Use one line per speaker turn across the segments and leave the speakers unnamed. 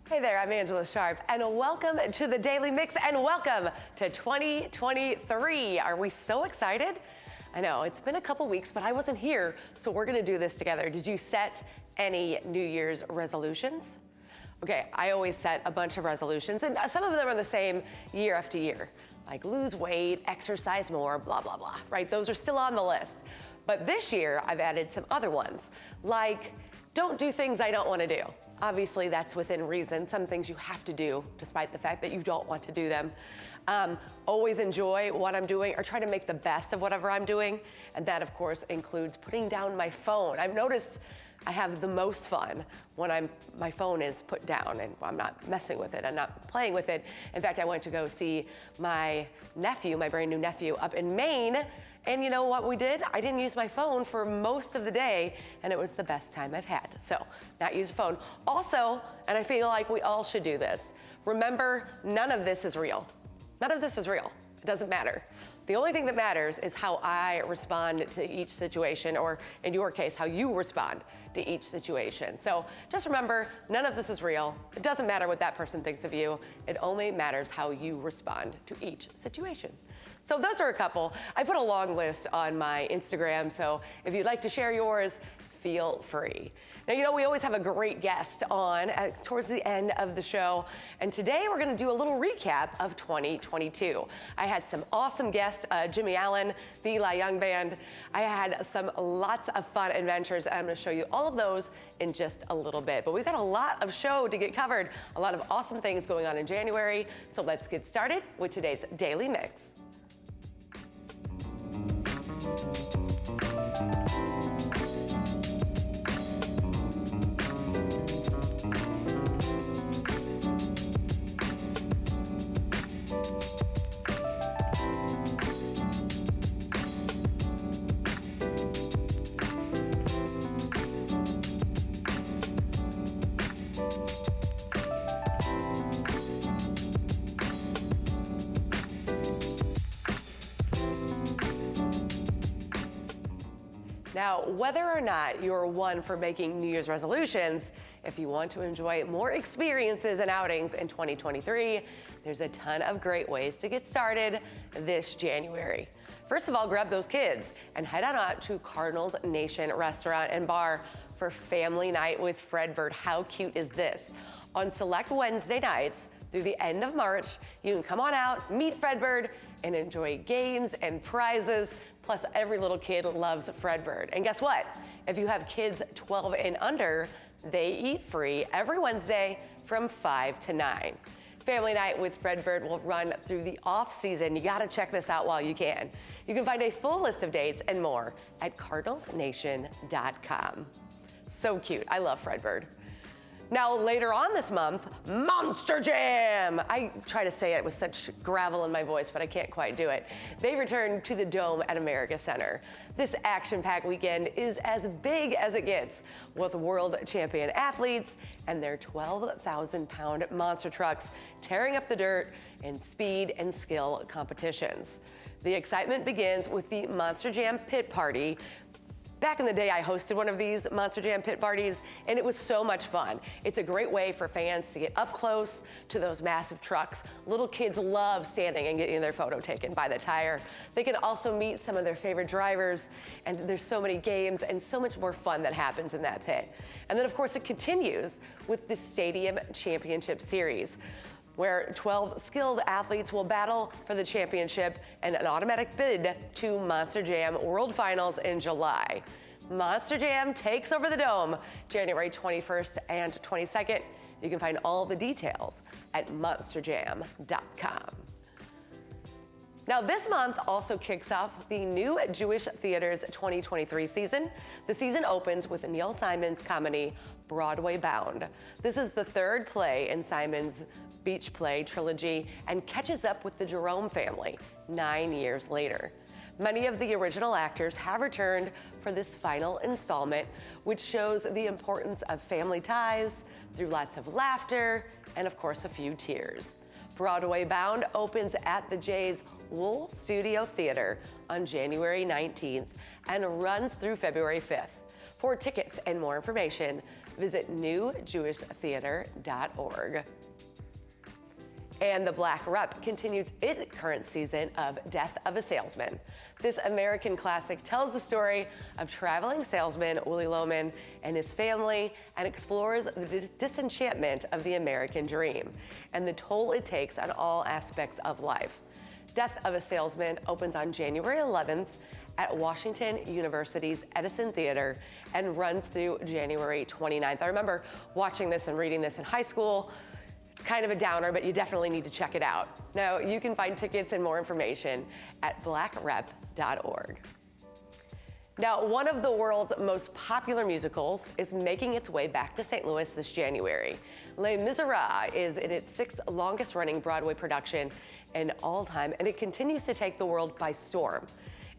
Hey there, I'm Angela Sharp, and welcome to the Daily Mix, and welcome to 2023. Are we so excited? I know, it's been a couple weeks, but I wasn't here, so we're gonna do this together. Did you set any New Year's resolutions? Okay, I always set a bunch of resolutions, and some of them are the same year after year, like lose weight, exercise more, blah, blah, blah, right? Those are still on the list. But this year, I've added some other ones, like don't do things I don't wanna do. Obviously, that's within reason. Some things you have to do, despite the fact that you don't want to do them. Always enjoy what I'm doing, or try to make the best of whatever I'm doing. And that, of course, includes putting down my phone. I've noticed I have the most fun when my phone is put down and I'm not messing with it, I'm not playing with it. In fact, I went to go see my nephew, my brand new nephew, up in Maine. And you know what we did? I didn't use my phone for most of the day, and it was the best time I've had. So, not use a phone. Also, and I feel like we all should do this, remember, none of this is real. None of this is real. It doesn't matter. The only thing that matters is how I respond to each situation, or in your case, how you respond to each situation. So just remember, none of this is real. It doesn't matter what that person thinks of you. It only matters how you respond to each situation. So those are a couple. I put a long list on my Instagram, so if you'd like to share yours, feel free. Now, you know, we always have a great guest on towards the end of the show, and today we're gonna do a little recap of 2022. I had some awesome guests, Jimmy Allen, the Eli Young Band. I had lots of fun adventures, and I'm gonna show you all of those in just a little bit. But we've got a lot of show to get covered, a lot of awesome things going on in January, so let's get started with today's Daily Mix. Now, whether or not you're one for making New Year's resolutions, if you want to enjoy more experiences and outings in 2023, there's a ton of great ways to get started this January. First of all, grab those kids and head on out to Cardinals Nation Restaurant and Bar for family night with Fredbird. How cute is this? On select Wednesday nights through the end of March, you can come on out, meet Fredbird, and enjoy games and prizes. Plus, every little kid loves Fredbird. And guess what? If you have kids 12 and under, they eat free every Wednesday from 5 to 9. Family night with Fredbird will run through the off season. You gotta check this out while you can. You can find a full list of dates and more at cardinalsnation.com. So cute, I love Fredbird. Now, later on this month, Monster Jam! I try to say it with such gravel in my voice, but I can't quite do it. They return to the Dome at America Center. This action-packed weekend is as big as it gets, with world champion athletes and their 12,000-pound monster trucks tearing up the dirt in speed and skill competitions. The excitement begins with the Monster Jam Pit Party. Back in the day, I hosted one of these Monster Jam pit parties, and it was so much fun. It's a great way for fans to get up close to those massive trucks. Little kids love standing and getting their photo taken by the tire. They can also meet some of their favorite drivers, and there's so many games and so much more fun that happens in that pit. And then, of course, it continues with the Stadium Championship Series, where 12 skilled athletes will battle for the championship and an automatic bid to Monster Jam World Finals in July. Monster Jam takes over the Dome January 21st and 22nd. You can find all the details at monsterjam.com. Now, this month also kicks off the new Jewish Theater's 2023 season. The season opens with Neil Simon's comedy, Broadway Bound. This is the third play in Simon's Beach Play trilogy and catches up with the Jerome family 9 years later. Many of the original actors have returned for this final installment, which shows the importance of family ties through lots of laughter and, of course, a few tears. Broadway Bound opens at the Jay's Wool Studio Theater on January 19th and runs through February 5th. For tickets and more information, visit newjewishtheater.org. And the Black Rep continues its current season of Death of a Salesman. This American classic tells the story of traveling salesman Willie Loman and his family and explores the disenchantment of the American dream and the toll it takes on all aspects of life. Death of a Salesman opens on January 11th at Washington University's Edison Theater and runs through January 29th. I remember watching this and reading this in high school. It's kind of a downer, but you definitely need to check it out. Now, you can find tickets and more information at blackrep.org. Now, one of the world's most popular musicals is making its way back to St. Louis this January. Les Miserables is in its 6th longest running Broadway production in all time, and it continues to take the world by storm.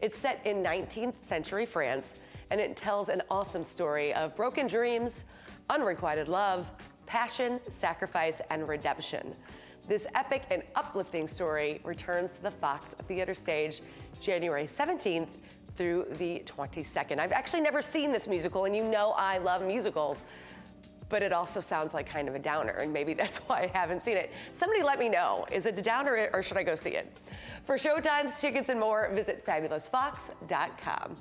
It's set in 19th century France, and it tells an awesome story of broken dreams, unrequited love, passion, sacrifice, and redemption. This epic and uplifting story returns to the Fox Theater stage January 17th through the 22nd. I've actually never seen this musical, and you know I love musicals, but it also sounds like kind of a downer, and maybe that's why I haven't seen it. Somebody let me know, is it a downer or should I go see it? For showtimes, tickets, and more, visit fabulousfox.com.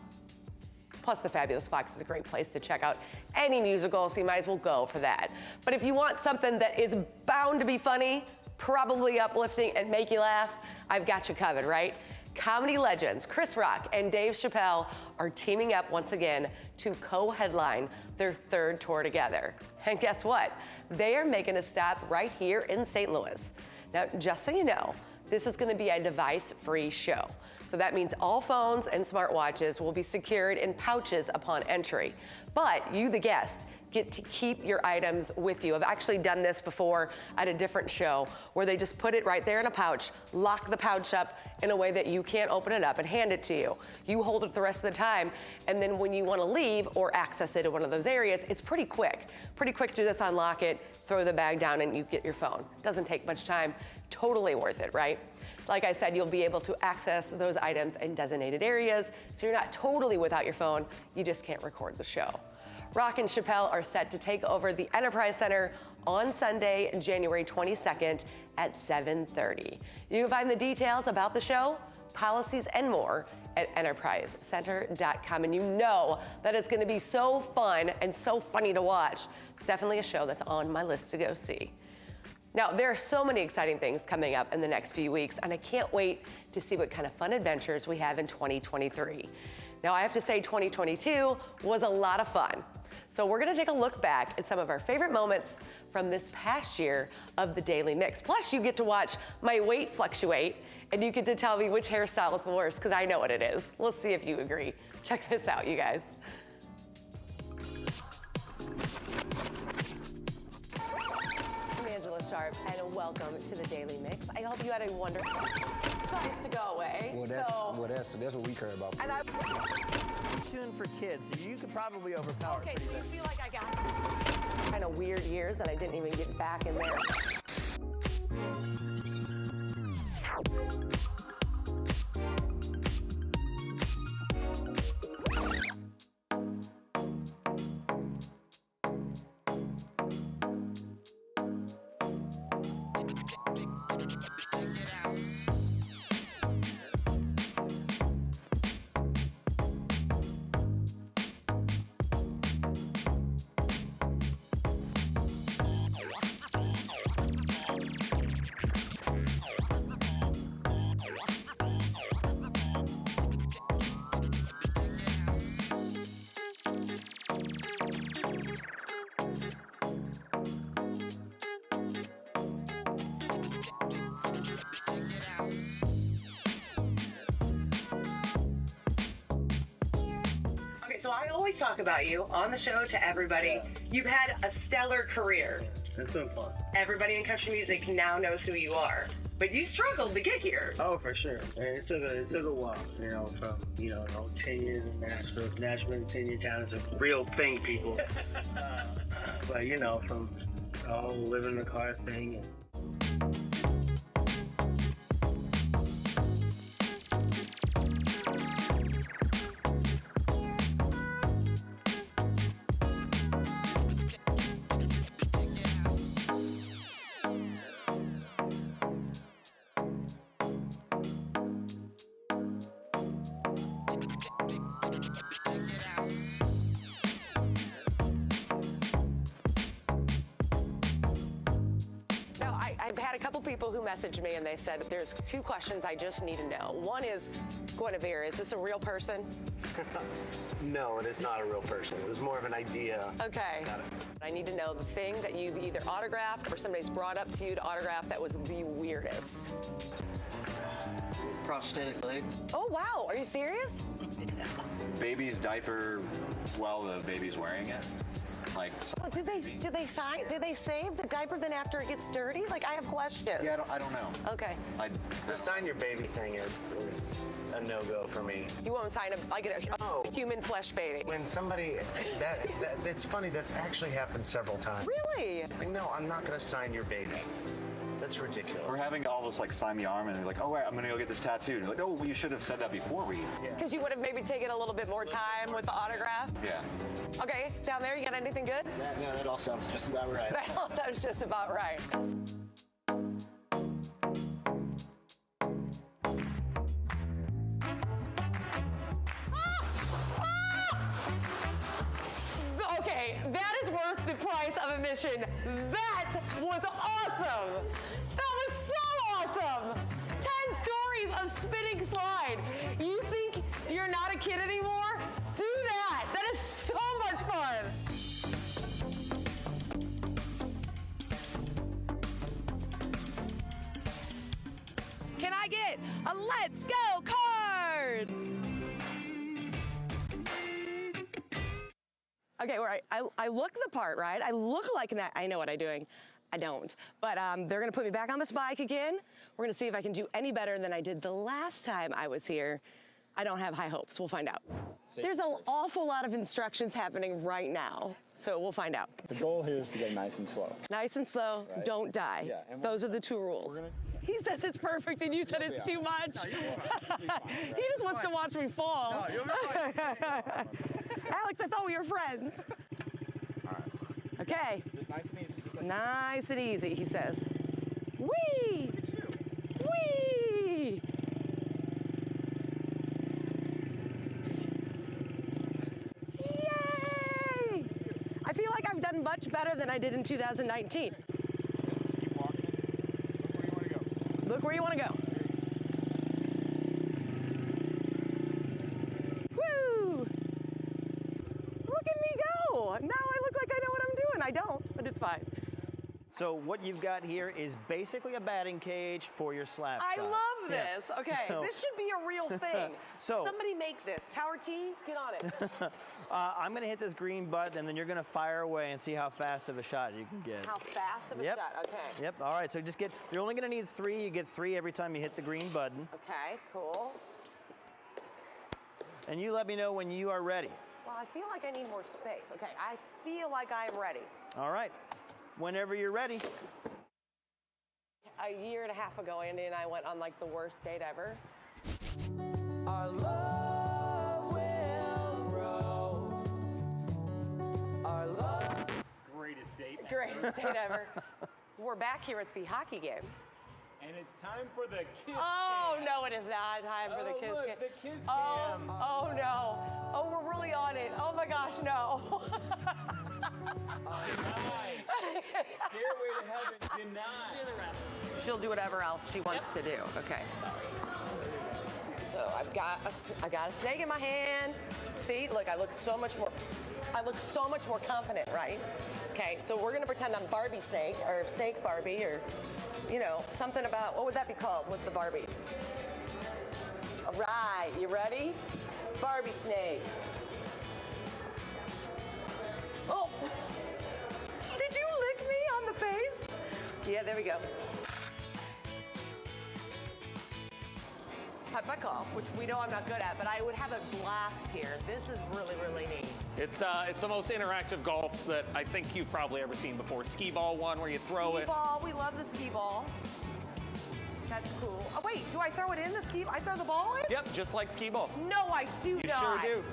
Plus, the Fabulous Fox is a great place to check out any musical, so you might as well go for that. But if you want something that is bound to be funny, probably uplifting, and make you laugh, I've got you covered, right? Comedy legends Chris Rock and Dave Chappelle are teaming up once again to co-headline their 3rd tour together. And guess what? They are making a stop right here in St. Louis. Now, just so you know, this is going to be a device-free show. So that means all phones and smartwatches will be secured in pouches upon entry. But you, the guest, get to keep your items with you. I've actually done this before at a different show where they just put it right there in a pouch, lock the pouch up in a way that you can't open it up and hand it to you. You hold it the rest of the time, and then when you want to leave or access it in one of those areas, it's pretty quick. Pretty quick to just unlock it, throw the bag down, and you get your phone. Doesn't take much time. Totally worth it, right? Like I said, you'll be able to access those items in designated areas, so you're not totally without your phone, you just can't record the show. Rock and Chappelle are set to take over the Enterprise Center on Sunday, January 22nd at 7:30. You can find the details about the show, policies, and more at enterprisecenter.com. And you know that it's going to be so fun and so funny to watch. It's definitely a show that's on my list to go see. Now, there are so many exciting things coming up in the next few weeks, and I can't wait to see what kind of fun adventures we have in 2023. Now, I have to say 2022 was a lot of fun. So we're gonna take a look back at some of our favorite moments from this past year of the Daily Mix. Plus, you get to watch my weight fluctuate, and you get to tell me which hairstyle is the worst, because I know what it is. We'll see if you agree. Check this out, you guys. And welcome to the Daily Mix. I hope you had a wonderful nice to go away.
Well, that's what we care about.
And tune for kids, so you could probably overpower.
Okay, so you feel like I got kind of weird years and I didn't even get back in there. So I always talk about you on the show to everybody.
Yeah.
You've had a stellar career.
It's been fun.
Everybody in country music now knows who you are. But you struggled to get here.
Oh, for sure. And it took a while, from, 10 years in Nashville. Nashville, 10 year challenge, a real thing, people. But, from the whole living in the car thing. And
a couple people who messaged me and they said, there's 2 questions I just need to know. One is, Guinevere, is this a real person?
No, it is not a real person. It was more of an idea.
Okay. I need to know the thing that you've either autographed or somebody's brought up to you to autograph that was the weirdest.
Prosthetic leg.
Oh, wow. Are you serious?
Baby's diaper while the baby's wearing it. Like,
Well, do they save the diaper then after it gets dirty? Like, I have questions.
yeah, I don't know.
Okay.
The sign your baby thing is a no-go for me.
You won't sign a human flesh baby.
When somebody, it's funny, that's actually happened several times.
Really?
No, I'm not gonna sign your baby. That's ridiculous.
We're having all this like sign the arm, and they're like, "Oh, wait, I'm gonna go get this tattooed." And you're like, "Oh, well, you should have said that before we."
Because you would have maybe taken a little bit more time with the autograph.
Yeah.
Okay, down there, you got anything good?
No, that all sounds just about right.
That all sounds just about right. Okay, that is worth the price of admission. That was awesome. That was so awesome. 10 stories of spinning slide. You think you're not a kid anymore? Do that. That is so much fun. Can I get a Let's Go Cards? Okay, all right. I look the part, right? I look like I know what I'm doing. I don't. But they're gonna put me back on this bike again. We're gonna see if I can do any better than I did the last time I was here. I don't have high hopes. We'll find out. There's an awful lot of instructions happening right now, so we'll find out.
The goal here is to go nice and slow.
Nice and slow,
Right.
Don't die.
Yeah, and
Those are the 2 rules. He says it's perfect and you said it's too much.
No, you'll be fine. You'll be fine,
He just wants to watch me fall.
No, you'll be fine.
Alex, I thought we were friends.
All right.
Okay.
Just nice and easy. Just like
Nice and easy, he says. Whee! Whee! Yay! I feel like I've done much better than I did in 2019.
keep walking it. Look where you want to go.
Look where you want to go. Woo! Look at me go! Now I look like I know what I'm doing. I don't, but it's fine.
So what you've got here is basically a batting cage for your slap
I
shot.
love
Yeah.
this. Okay,
So-
this should be a real thing.
So-
Somebody make this. Tower T, get on it.
I'm gonna hit this green button and then you're gonna fire away and see how fast of a shot you can get.
How fast of a
Yep.
shot? Okay.
Yep, all right, so just you're only gonna need 3. You get 3 every time you hit the green button.
Okay, cool.
And you let me know when you are ready.
Well, I feel like I need more space. Okay, I feel like I'm ready.
All right, whenever you're ready.
A year and a half ago, Andy and I went on like the worst date ever.
Our love will grow. Our love.
Greatest date.
Greatest date ever. We're back here at the hockey game.
And it's time for the kiss
Oh,
cam.
no, it is not time for the
Oh,
kiss
look,
cam.
the kiss
Oh,
cam.
oh, no. Oh, we're really on it. Oh, my gosh, no.
Denied. Stairway to heaven denied. Do the rest.
She'll do whatever else she wants to do. Okay. So I got a snake in my hand. See, look, I look so much more confident, right? Okay, so we're gonna pretend I'm Barbie Snake or Snake Barbie or, you know, something about, what would that be called with the Barbies? All right, you ready? Barbie Snake. Oh, did you lick me on the face? Yeah, there we go. Cut my cough, which we know I'm not good at, but I would have a blast here. This is really, really neat.
It's the most interactive golf that I think you've probably ever seen before. Skee ball one where you throw
Skee
it.
ball, we love the skee ball. That's cool. Oh wait, do I throw it in the skee? I throw the ball in?
Yep, just like skee ball.
No, I do
You
not.
sure do.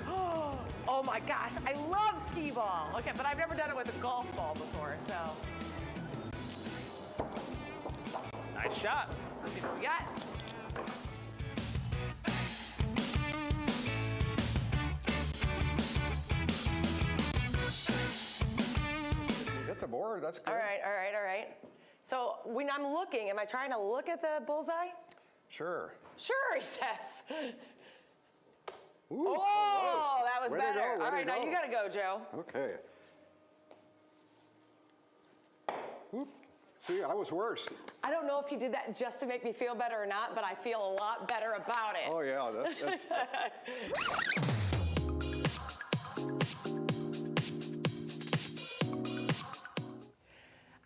Oh my gosh, I love skee ball. Okay, but I've never done it with a golf ball before, so.
Nice shot.
Let's see what we got.
You hit the board, that's good.
All right. So when I'm looking, am I trying to look at the bullseye?
Sure.
Sure, he says.
Ooh,
Oh, that was
Way to
better.
go, way
All
to
right, now
go.
you gotta go, Joe.
Okay. Oop. See, I was worse.
I don't know if you did that just to make me feel better or not, but I feel a lot better about it.
Oh yeah, that's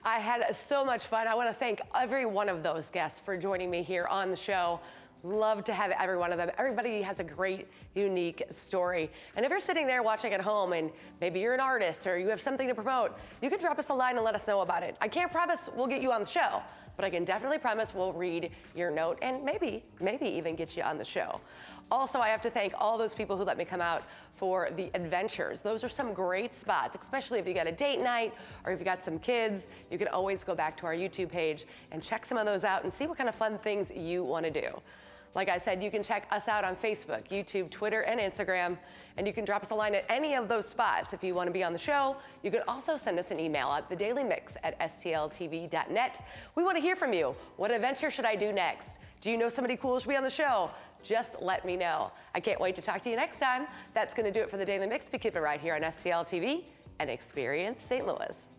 I had so much fun. I want to thank every one of those guests for joining me here on the show. Love to have every one of them. Everybody has a great, unique story. And if you're sitting there watching at home and maybe you're an artist or you have something to promote, you can drop us a line and let us know about it. I can't promise we'll get you on the show, but I can definitely promise we'll read your note and maybe even get you on the show. Also, I have to thank all those people who let me come out for the adventures. Those are some great spots, especially if you got a date night or if you got some kids. You can always go back to our YouTube page and check some of those out and see what kind of fun things you want to do. Like I said, you can check us out on Facebook, YouTube, Twitter, and Instagram, and you can drop us a line at any of those spots if you want to be on the show. You can also send us an email at thedailymix@stltv.net. We want to hear from you. What adventure should I do next? Do you know somebody cool who should be on the show? Just let me know. I can't wait to talk to you next time. That's going to do it for the Daily Mix. We keep it right here on STL TV and Experience St. Louis.